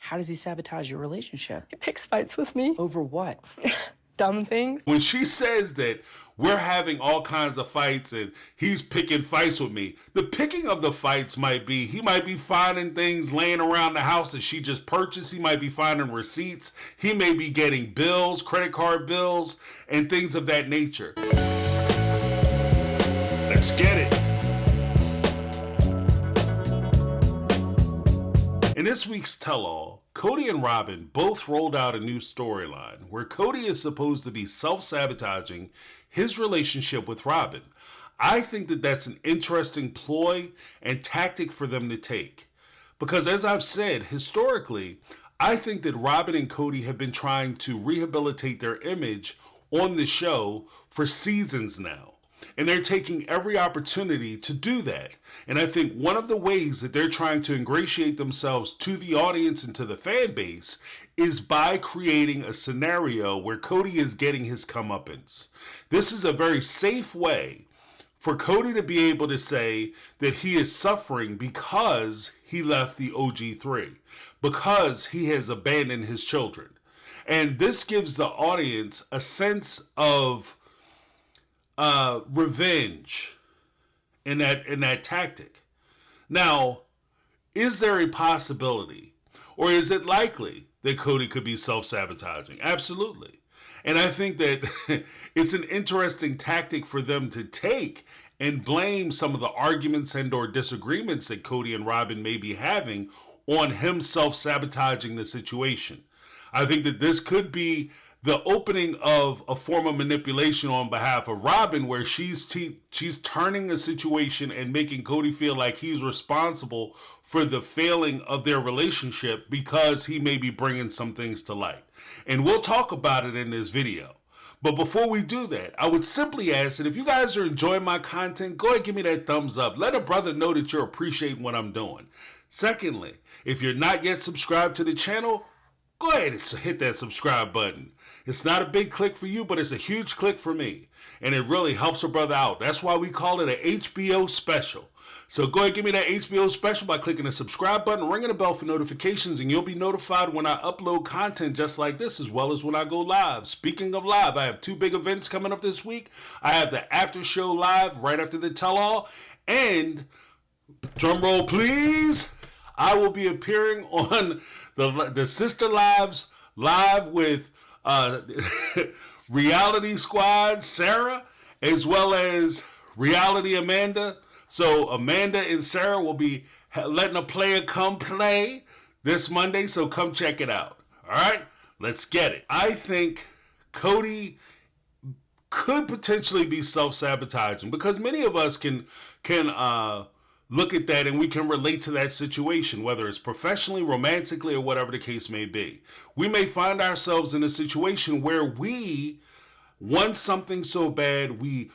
How does he sabotage your relationship? He picks fights with me. Over what? Dumb things. When she says that we're having all kinds of fights and he's picking fights with me, the picking of the fights might be, he might be finding things laying around the house that she just purchased. He might be finding receipts. He may be getting bills, credit card bills, and things of that nature. Let's get it. In this week's tell-all, Kody and Robyn both rolled out a new storyline where Kody is supposed to be self-sabotaging his relationship with Robyn. I think that that's an interesting ploy and tactic for them to take. Because as I've said, historically, I think that Robyn and Kody have been trying to rehabilitate their image on the show for seasons now. And they're taking every opportunity to do that. And I think one of the ways that they're trying to ingratiate themselves to the audience and to the fan base is by creating a scenario where Kody is getting his comeuppance. This is a very safe way for Kody to be able to say that he is suffering because he left the OG3, because he has abandoned his children. And this gives the audience a sense of revenge in that tactic. Now, is there a possibility, or is it likely that Kody could be self-sabotaging? Absolutely. And I think that it's an interesting tactic for them to take and blame some of the arguments and or disagreements that Kody and Robyn may be having on him self-sabotaging the situation. I think that this could be the opening of a form of manipulation on behalf of Robyn, where she's turning a situation and making Kody feel like he's responsible for the failing of their relationship because he may be bringing some things to light. And we'll talk about it in this video. But before we do that, I would simply ask that if you guys are enjoying my content, go ahead and give me that thumbs up. Let a brother know that you're appreciating what I'm doing. Secondly, if you're not yet subscribed to the channel, go ahead and hit that subscribe button. It's not a big click for you, but it's a huge click for me. And it really helps a brother out. That's why we call it an HBO special. So go ahead and give me that HBO special by clicking the subscribe button, ringing the bell for notifications, and you'll be notified when I upload content just like this, as well as when I go live. Speaking of live, I have two big events coming up this week. I have the after show live right after the tell-all, and drum roll please, I will be appearing on the Sister Lives live with Reality Squad Sarah, as well as Reality Amanda. So Amanda and Sarah will be letting a player come play this Monday, so come check it out. All right, let's get it. I think Kody could potentially be self-sabotaging because many of us can look at that and we can relate to that situation, whether it's professionally, romantically, or whatever the case may be. We may find ourselves in a situation where we want something so bad, we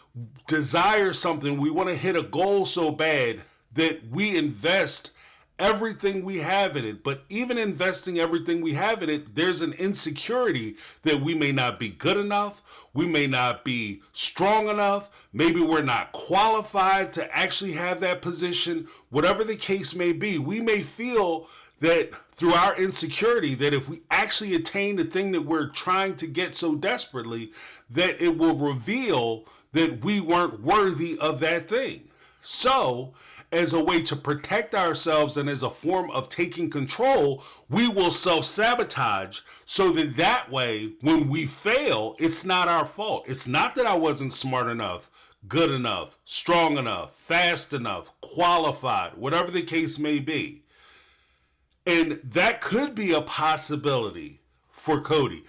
desire something, we want to hit a goal so bad that we invest everything we have in it. But even investing everything we have in it, there's an insecurity that we may not be good enough, we may not be strong enough, maybe we're not qualified to actually have that position. Whatever the case may be, we may feel that through our insecurity, that if we actually attain the thing that we're trying to get so desperately, that it will reveal that we weren't worthy of that thing. So, as a way to protect ourselves and as a form of taking control, we will self-sabotage so that way, when we fail, it's not our fault. It's not that I wasn't smart enough, good enough, strong enough, fast enough, qualified, whatever the case may be. And that could be a possibility for Kody.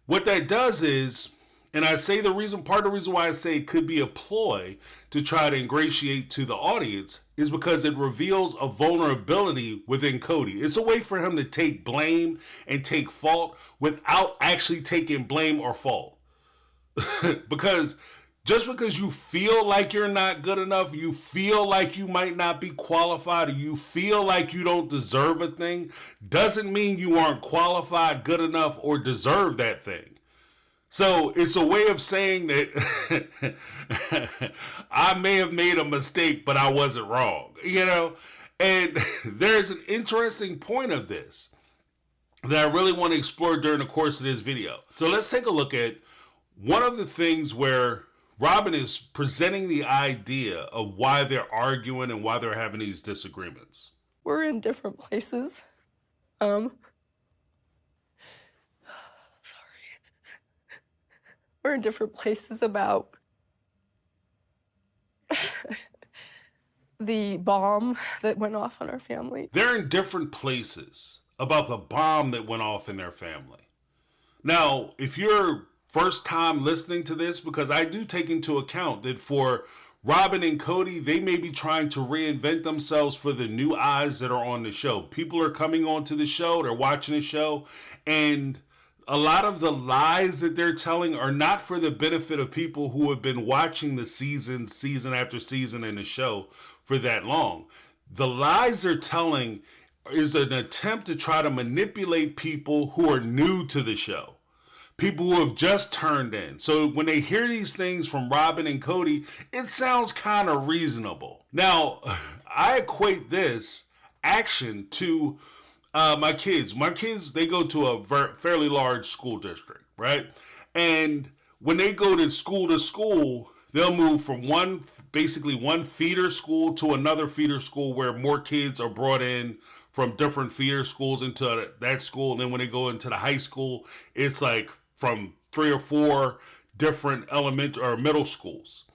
What that does is, and I say part of the reason why I say it could be a ploy to try to ingratiate to the audience is because it reveals a vulnerability within Kody. It's a way for him to take blame and take fault without actually taking blame or fault. Because just because you feel like you're not good enough, you feel like you might not be qualified, or you feel like you don't deserve a thing, doesn't mean you aren't qualified, good enough, or deserve that thing. So it's a way of saying that I may have made a mistake, but I wasn't wrong, you know? And there's an interesting point of this. that I really want to explore during the course of this video. So let's take a look at one of the things where Robyn is presenting the idea of why they're arguing and why they're having these disagreements. We're in different places. We're in different places about the bomb that went off on our family. They're in different places about the bomb that went off in their family. Now, if you're first time listening to this, because I do take into account that for Robyn and Kody, they may be trying to reinvent themselves for the new eyes that are on the show. People are coming onto the show, they're watching the show, and a lot of the lies that they're telling are not for the benefit of people who have been watching the season after season in the show for that long. The lies they're telling is an attempt to try to manipulate people who are new to the show. People who have just turned in. So when they hear these things from Robyn and Kody, it sounds kind of reasonable. Now, I equate this action to my kids. My kids, they go to a fairly large school district, right? And when they go to school, they'll move from basically one feeder school to another feeder school where more kids are brought in from different feeder schools into that school. And then when they go into the high school, it's like from 3 or 4 different elementary or middle schools,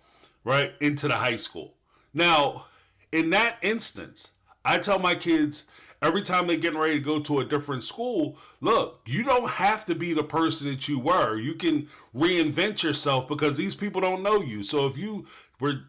right, into the high school. Now, in that instance, I tell my kids every time they're getting ready to go to a different school, look, you don't have to be the person that you were. You can reinvent yourself because these people don't know you. So if you were,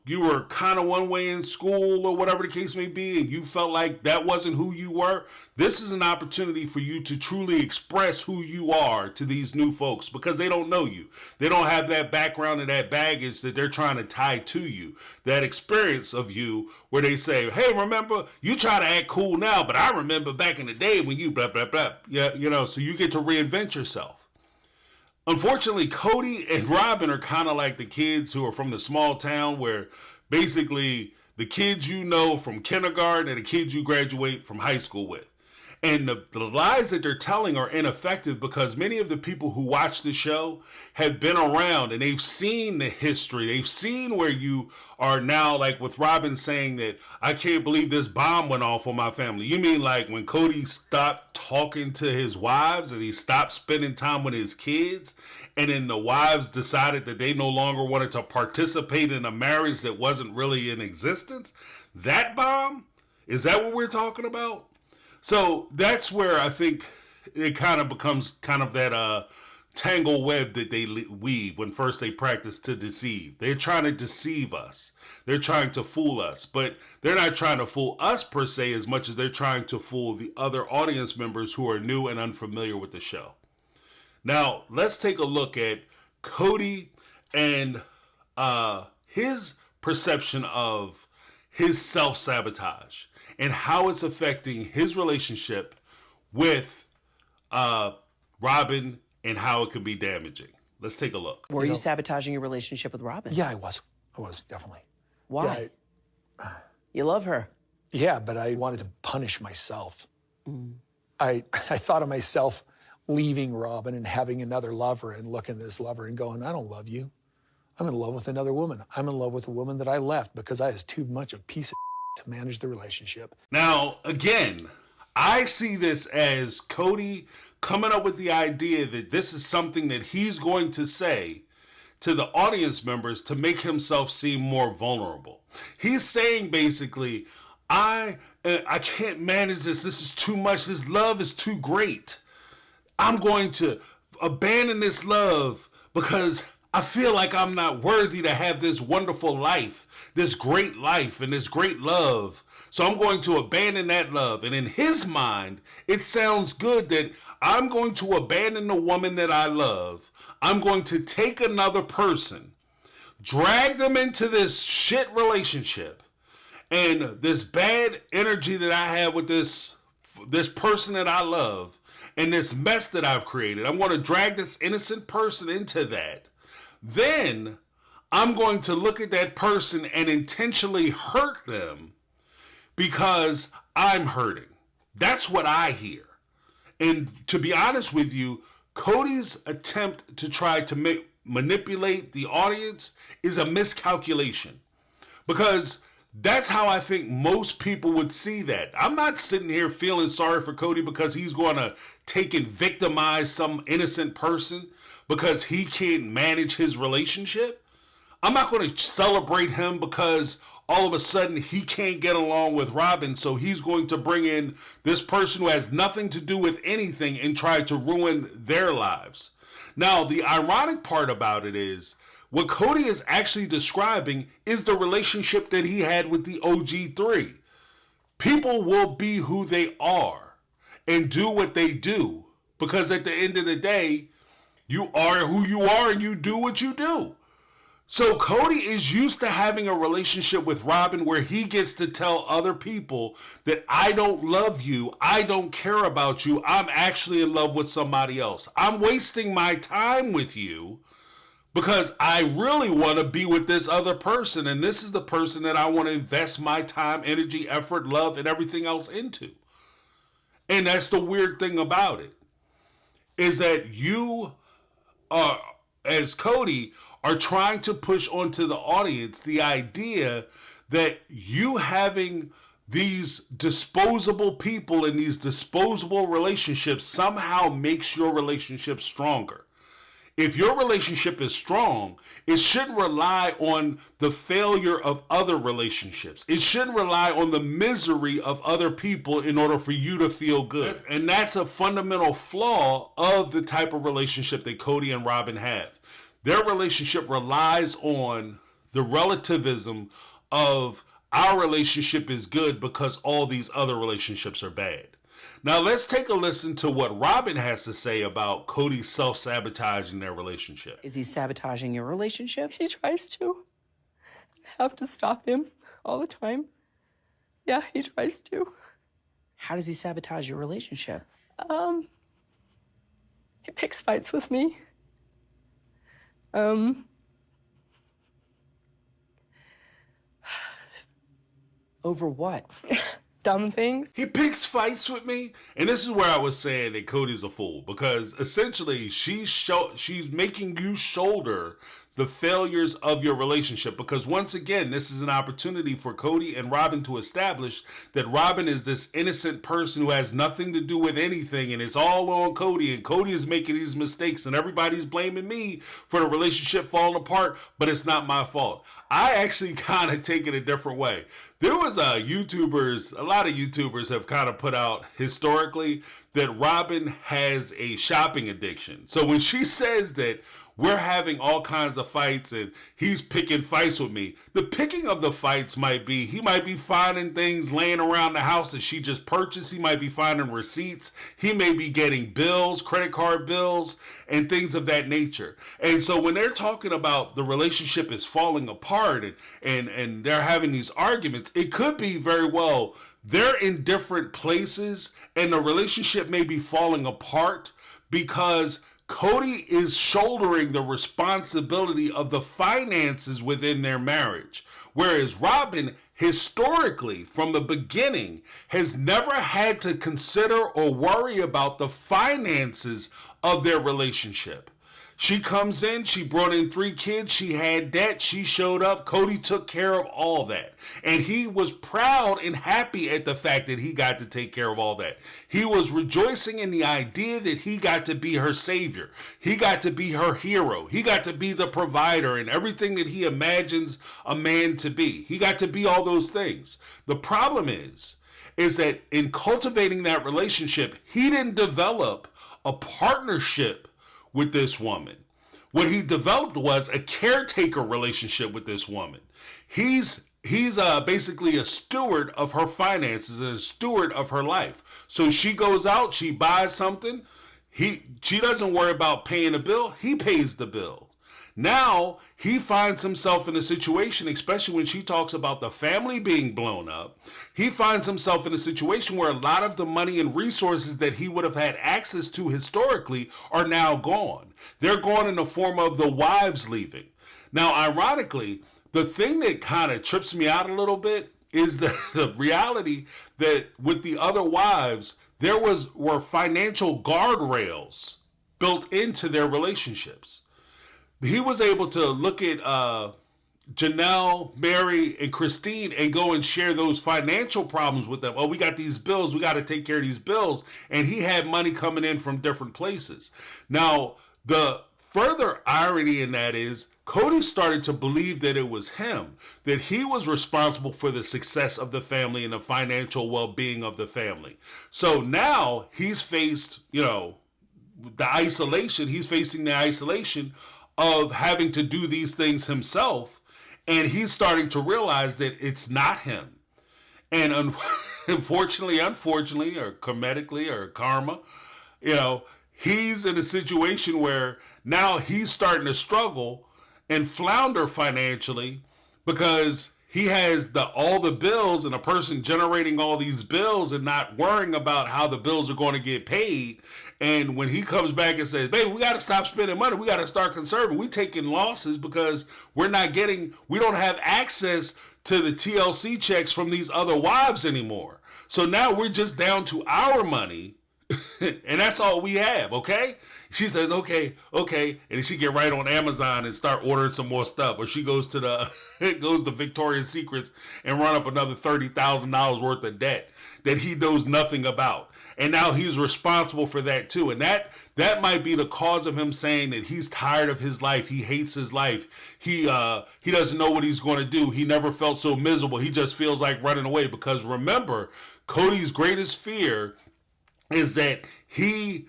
you were kind of one way in school or whatever the case may be, and you felt like that wasn't who you were, this is an opportunity for you to truly express who you are to these new folks because they don't know you. They don't have that background and that baggage that they're trying to tie to you. That experience of you where they say, hey, remember, you try to act cool now, but I remember back in the day when you blah, blah, blah. Yeah, so you get to reinvent yourself. Unfortunately, Kody and Robyn are kind of like the kids who are from the small town where basically the kids you know from kindergarten and the kids you graduate from high school with. And the lies that they're telling are ineffective because many of the people who watch the show have been around and they've seen the history. They've seen where you are now, like with Robyn saying that, I can't believe this bomb went off on my family. You mean like when Kody stopped talking to his wives and he stopped spending time with his kids, and then the wives decided that they no longer wanted to participate in a marriage that wasn't really in existence? That bomb? Is that what we're talking about? So that's where I think it kind of becomes kind of that tangle web that they weave when first they practice to deceive. They're trying to deceive us. They're trying to fool us. But they're not trying to fool us per se as much as they're trying to fool the other audience members who are new and unfamiliar with the show. Now, let's take a look at Kody and his perception of his self-sabotage and how it's affecting his relationship with Robyn and how it could be damaging. Let's take a look. Were you sabotaging your relationship with Robyn? Yeah, I was. I was, definitely. Why? You love her. Yeah, but I wanted to punish myself. I thought of myself leaving Robyn and having another lover and looking at this lover and going, I don't love you. I'm in love with another woman. I'm in love with a woman that I left because I was too much a piece of to manage the relationship. Now, again, I see this as Kody coming up with the idea that this is something that he's going to say to the audience members to make himself seem more vulnerable. He's saying basically, I can't manage this. This is too much. This love is too great. I'm going to abandon this love because I feel like I'm not worthy to have this wonderful life, this great life and this great love. So I'm going to abandon that love. And in his mind, it sounds good that I'm going to abandon the woman that I love. I'm going to take another person, drag them into this shit relationship and this bad energy that I have with this person that I love and this mess that I've created. I'm going to drag this innocent person into that. Then I'm going to look at that person and intentionally hurt them because I'm hurting. That's what I hear. And to be honest with you, Kody's attempt to try to manipulate the audience is a miscalculation. Because that's how I think most people would see that. I'm not sitting here feeling sorry for Kody because he's going to take and victimize some innocent person because he can't manage his relationship. I'm not going to celebrate him because all of a sudden he can't get along with Robyn, so he's going to bring in this person who has nothing to do with anything and try to ruin their lives. Now, the ironic part about it is, what Kody is actually describing is the relationship that he had with the OG3. People will be who they are and do what they do, because at the end of the day, you are who you are and you do what you do. So Kody is used to having a relationship with Robyn where he gets to tell other people that I don't love you, I don't care about you, I'm actually in love with somebody else. I'm wasting my time with you because I really want to be with this other person, and this is the person that I want to invest my time, energy, effort, love, and everything else into. And that's the weird thing about it, is that you are, as Kody, are trying to push onto the audience the idea that you having these disposable people in these disposable relationships somehow makes your relationship stronger. If your relationship is strong, it shouldn't rely on the failure of other relationships. It shouldn't rely on the misery of other people in order for you to feel good. And that's a fundamental flaw of the type of relationship that Kody and Robyn have. Their relationship relies on the relativism of our relationship is good because all these other relationships are bad. Now let's take a listen to what Robyn has to say about Kody self-sabotaging their relationship. Is he sabotaging your relationship? He tries to. I have to stop him all the time. Yeah, he tries to. How does he sabotage your relationship? He picks fights with me. Over what? Dumb things. He picks fights with me, and this is where I was saying that Kody's a fool, because essentially she's making you shoulder the failures of your relationship, because once again, this is an opportunity for Kody and Robyn to establish that Robyn is this innocent person who has nothing to do with anything, and it's all on Kody, and Kody is making these mistakes, and everybody's blaming me for the relationship falling apart, but it's not my fault. I actually kind of take it a different way. There was a lot of YouTubers have kind of put out historically that Robyn has a shopping addiction. So when she says that we're having all kinds of fights and he's picking fights with me, the picking of the fights might be, he might be finding things laying around the house that she just purchased. He might be finding receipts. He may be getting bills, credit card bills, and things of that nature. And so when they're talking about the relationship is falling apart and they're having these arguments, it could be very well they're in different places and the relationship may be falling apart because Kody is shouldering the responsibility of the finances within their marriage, whereas Robyn, historically, from the beginning, has never had to consider or worry about the finances of their relationship. She comes in, she brought in 3 kids, she had debt, she showed up, Kody took care of all that. And he was proud and happy at the fact that he got to take care of all that. He was rejoicing in the idea that he got to be her savior. He got to be her hero. He got to be the provider and everything that he imagines a man to be. He got to be all those things. The problem is that in cultivating that relationship, he didn't develop a partnership with this woman. What he developed was a caretaker relationship with this woman. He's basically a steward of her finances and a steward of her life. So she goes out, she buys something. She doesn't worry about paying a bill. He pays the bill. Now he finds himself in a situation, especially when she talks about the family being blown up, he finds himself in a situation where a lot of the money and resources that he would have had access to historically are now gone. They're gone in the form of the wives leaving. Now, ironically, the thing that kind of trips me out a little bit is the reality that with the other wives, there were financial guardrails built into their relationships. He was able to look at Janelle, Mary, and Christine and go and share those financial problems with them. Oh, we got these bills. We got to take care of these bills. And he had money coming in from different places. Now, the further irony in that is Kody started to believe that it was him, that he was responsible for the success of the family and the financial well-being of the family. So now he's faced, the isolation. He's facing the isolation of having to do these things himself. And he's starting to realize that it's not him. And unfortunately, or karmically, or karma, he's in a situation where now he's starting to struggle and flounder financially because he has all the bills and a person generating all these bills and not worrying about how the bills are going to get paid. And when he comes back and says, baby, we got to stop spending money. We got to start conserving. We taking losses because we don't have access to the TLC checks from these other wives anymore. So now we're just down to our money and that's all we have, okay? She says, okay. And then she get right on Amazon and start ordering some more stuff. Or she goes to Victoria's Secrets and run up another $30,000 worth of debt that he knows nothing about. And now he's responsible for that too. And that might be the cause of him saying that he's tired of his life. He hates his life. He doesn't know what he's going to do. He never felt so miserable. He just feels like running away. Because remember, Kody's greatest fear is that he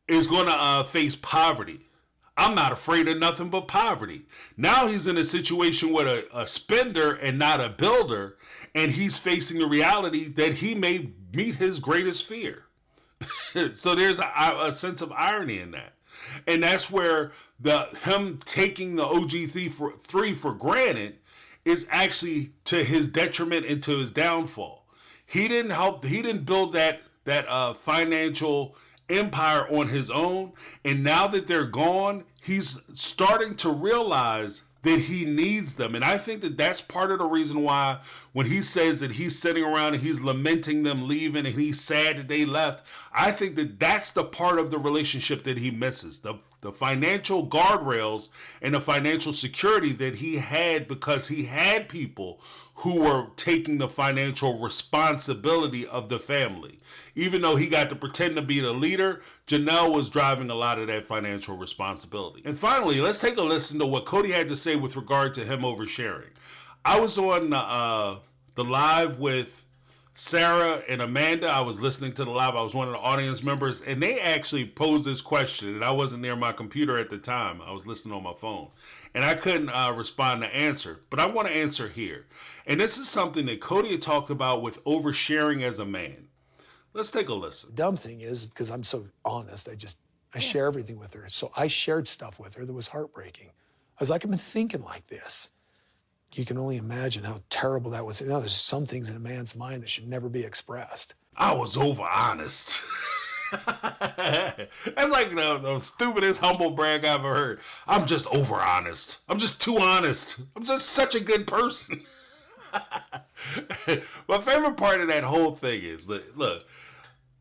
is going to face poverty. I'm not afraid of nothing but poverty. Now he's in a situation with a spender and not a builder, and he's facing the reality that he may meet his greatest fear. So there's a sense of irony in that. And that's where him taking the OG3 for granted is actually to his detriment and to his downfall. He didn't build that financial empire on his own, and now that they're gone, he's starting to realize that he needs them. And I think that that's part of the reason why when he says that he's sitting around and he's lamenting them leaving and he's sad that they left, I think that that's the part of the relationship that he misses. The financial guardrails and the financial security that he had because he had people who were taking the financial responsibility of the family. Even though he got to pretend to be the leader, Janelle was driving a lot of that financial responsibility. And finally, let's take a listen to what Kody had to say with regard to him oversharing. I was on the live with Sarah and Amanda. I was listening to the live. I was one of the audience members, and they actually posed this question, and I wasn't near my computer at the time. I was listening on my phone, and I couldn't respond to answer, but I want to answer here. And this is something that Kody had talked about with oversharing as a man. Let's take a listen. The dumb thing is, because I'm so honest, I share everything with her. So I shared stuff with her that was heartbreaking. I was like, I've been thinking like this. You can only imagine how terrible that was. There's some things in a man's mind that should never be expressed. I was over honest. That's like the stupidest humble brag I've ever heard. I'm just over honest. I'm just too honest. I'm just such a good person. My favorite part of that whole thing is, look,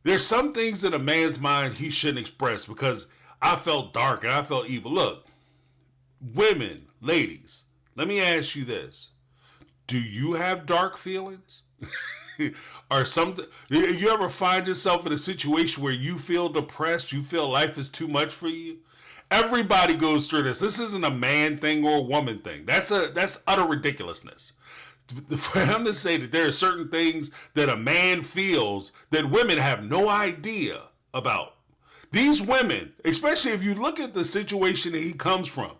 there's some things in a man's mind he shouldn't express because I felt dark and I felt evil. Look, women, ladies, let me ask you this. Do you have dark feelings? Or you ever find yourself in a situation where you feel depressed, you feel life is too much for you? Everybody goes through this. This isn't a man thing or a woman thing. That's utter ridiculousness. For him to say that there are certain things that a man feels that women have no idea about. These women, especially if you look at the situation that he comes from,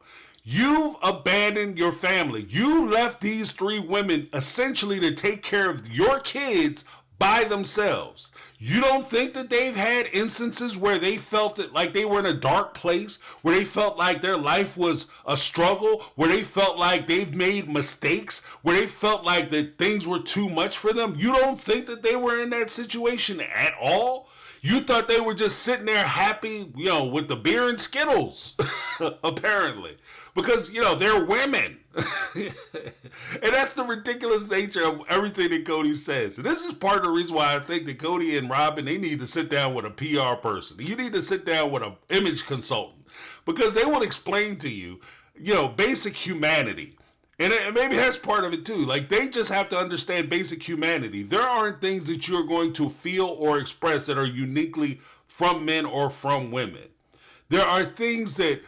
you've abandoned your family. You left these three women essentially to take care of your kids by themselves. You don't think that they've had instances where they felt that like they were in a dark place, where they felt like their life was a struggle, where they felt like they've made mistakes, where they felt like that things were too much for them? You don't think that they were in that situation at all? You thought they were just sitting there happy, with the beer and Skittles, apparently. Because, they're women. And that's the ridiculous nature of everything that Kody says. And this is part of the reason why I think that Kody and Robyn, they need to sit down with a PR person. You need to sit down with an image consultant. Because they will explain to you, basic humanity. And maybe that's part of it too. Like, they just have to understand basic humanity. There aren't things that you're going to feel or express that are uniquely from men or from women. There are things that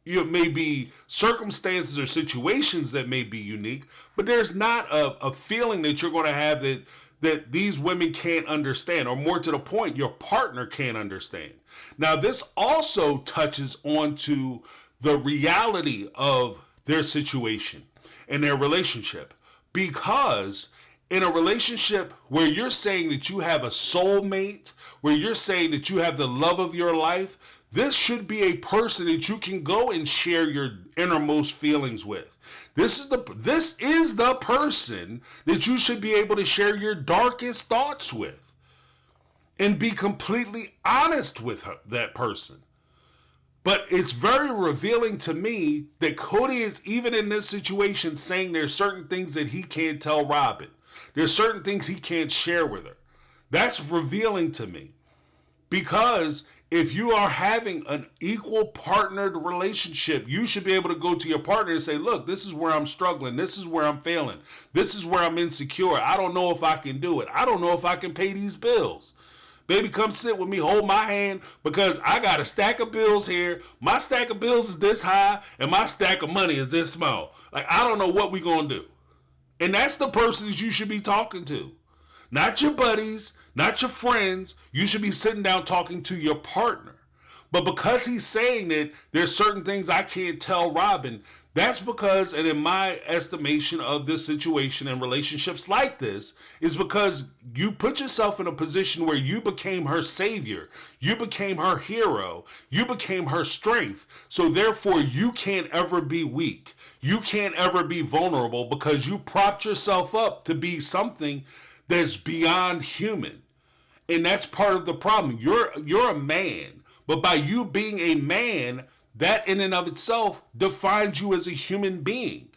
may be circumstances or situations that may be unique, but there's not a feeling that you're going to have that these women can't understand, or more to the point, your partner can't understand. Now, this also touches onto the reality of their situation and their relationship, because in a relationship where you're saying that you have a soulmate, where you're saying that you have the love of your life, this should be a person that you can go and share your innermost feelings with. This is the person that you should be able to share your darkest thoughts with and be completely honest with that person. But it's very revealing to me that Kody is, even in this situation, saying there's certain things that he can't tell Robyn. There's certain things he can't share with her. That's revealing to me. Because if you are having an equal partnered relationship, you should be able to go to your partner and say, look, this is where I'm struggling. This is where I'm failing. This is where I'm insecure. I don't know if I can do it. I don't know if I can pay these bills. Baby, come sit with me, hold my hand, because I got a stack of bills here. My stack of bills is this high, and my stack of money is this small. Like, I don't know what we gonna do. And that's the person that you should be talking to. Not your buddies, not your friends. You should be sitting down talking to your partner. But because he's saying that there's certain things I can't tell Robyn, that's because, and in my estimation of this situation and relationships like this, is because you put yourself in a position where you became her savior. You became her hero. You became her strength. So therefore, you can't ever be weak. You can't ever be vulnerable because you propped yourself up to be something that's beyond human. And that's part of the problem. You're a man, but by you being a man, that in and of itself defines you as a human being.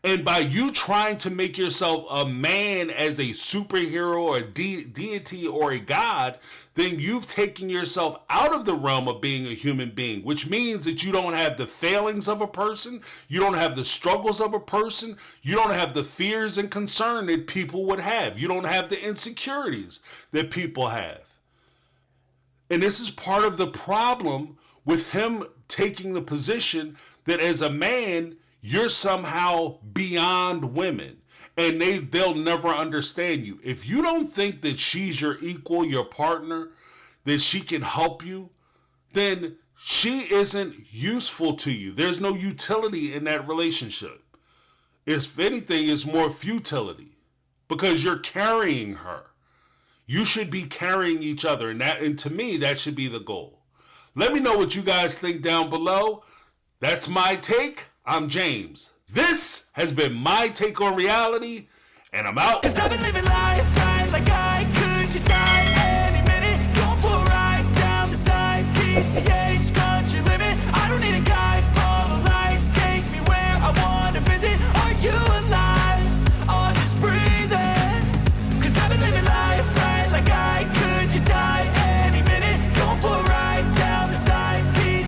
And by you trying to make yourself a man as a superhero or a deity or a god, then you've taken yourself out of the realm of being a human being, which means that you don't have the failings of a person, you don't have the struggles of a person, you don't have the fears and concern that people would have, you don't have the insecurities that people have. And this is part of the problem with him taking the position that as a man, you're somehow beyond women and they'll never understand you. If you don't think that she's your equal, your partner, that she can help you, then she isn't useful to you. There's no utility in that relationship. If anything, it's more futility because you're carrying her. You should be carrying each other, and to me, that should be the goal. Let me know what you guys think down below. That's my take. I'm James. This has been My Take on Reality, and I'm out. 'Cause I've been living life right like I could just die any minute. Going for a ride down the side, PCA.